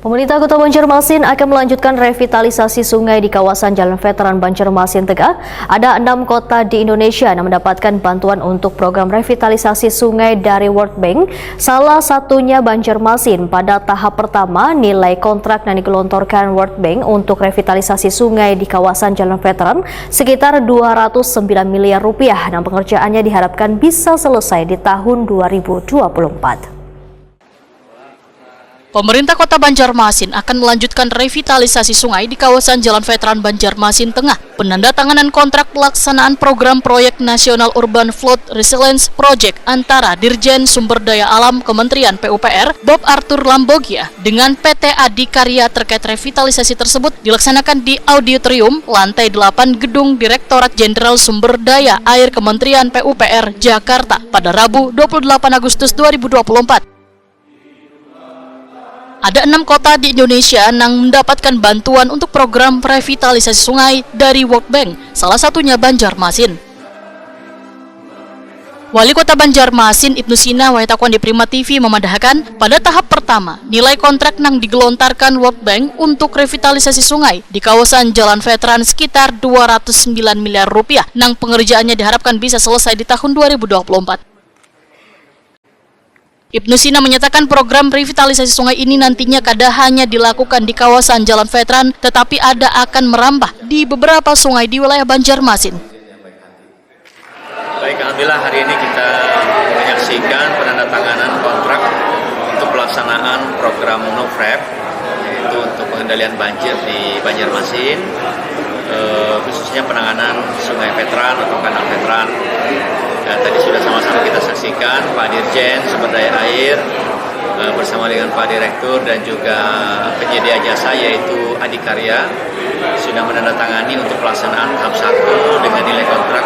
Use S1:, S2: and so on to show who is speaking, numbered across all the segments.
S1: Pemerintah Kota Banjarmasin akan melanjutkan revitalisasi sungai di kawasan Jalan Veteran Banjarmasin Tengah. Ada 6 kota di Indonesia yang mendapatkan bantuan untuk program revitalisasi sungai dari World Bank. Salah satunya Banjarmasin. Pada tahap pertama, nilai kontrak yang digelontorkan World Bank untuk revitalisasi sungai di kawasan Jalan Veteran sekitar 209 miliar rupiah dan pengerjaannya diharapkan bisa selesai di tahun 2024.
S2: Pemerintah Kota Banjarmasin akan melanjutkan revitalisasi sungai di kawasan Jalan Veteran Banjarmasin Tengah. Penandatanganan kontrak pelaksanaan program proyek nasional Urban Flood Resilience Project antara Dirjen Sumber Daya Alam Kementerian PUPR Bob Arthur Lambogia dengan PT Adikarya terkait revitalisasi tersebut dilaksanakan di Auditorium lantai 8 Gedung Direktorat Jenderal Sumber Daya Air Kementerian PUPR Jakarta pada Rabu 28 Agustus 2024. Ada 6 kota di Indonesia yang mendapatkan bantuan untuk program revitalisasi sungai dari World Bank, salah satunya Banjarmasin. Wali Kota Banjarmasin Ibnu Sina Waitakwan di Prima TV memadahkan pada tahap pertama nilai kontrak yang digelontarkan World Bank untuk revitalisasi sungai di kawasan Jalan Veteran sekitar 209 miliar rupiah yang pengerjaannya diharapkan bisa selesai di tahun 2024. Ibnu Sina menyatakan program revitalisasi sungai ini nantinya kada hanya dilakukan di kawasan Jalan Veteran, tetapi ada akan merambah di beberapa sungai di wilayah Banjarmasin.
S3: Baik, alhamdulillah hari ini kita menyaksikan penandatanganan kontrak untuk pelaksanaan program NOFREP, yaitu untuk pengendalian banjir di Banjarmasin, khususnya penanganan sungai veteran atau kanal veteran. Dan tadi sudah sama-sama kita saksikan Pak Dirjen Sumber Daya Air bersama dengan Pak Direktur dan juga penyedia jasa yaitu Adikarya sudah menandatangani untuk pelaksanaan tahap 1 dengan nilai kontrak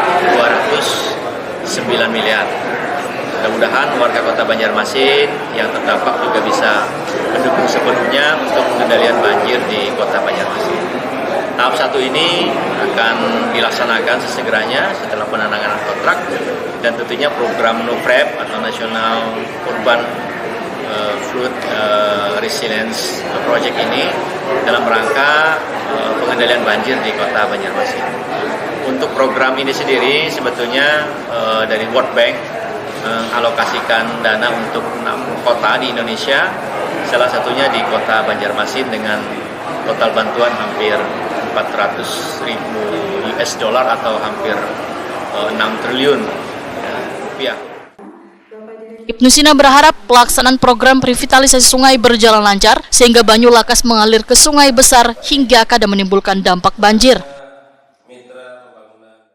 S3: 209 miliar. Mudah-mudahan warga Kota Banjarmasin yang terdampak juga bisa mendukung sepenuhnya untuk pengendalian banjir di Kota Banjarmasin. Tahap 1 ini akan dilaksanakan sesegeranya setelah penandatanganan kontrak dan tentunya program NOFREP atau National Urban Flood Resilience Project ini dalam rangka pengendalian banjir di Kota Banjarmasin. Untuk program ini sendiri sebetulnya dari World Bank alokasikan dana untuk 6 kota di Indonesia, salah satunya di Kota Banjarmasin dengan total bantuan hampir 400.000 US dollar atau hampir 6 triliun rupiah.
S2: Ibnu Sina berharap pelaksanaan program revitalisasi sungai berjalan lancar sehingga banyu lakas mengalir ke sungai besar hingga kada menimbulkan dampak banjir.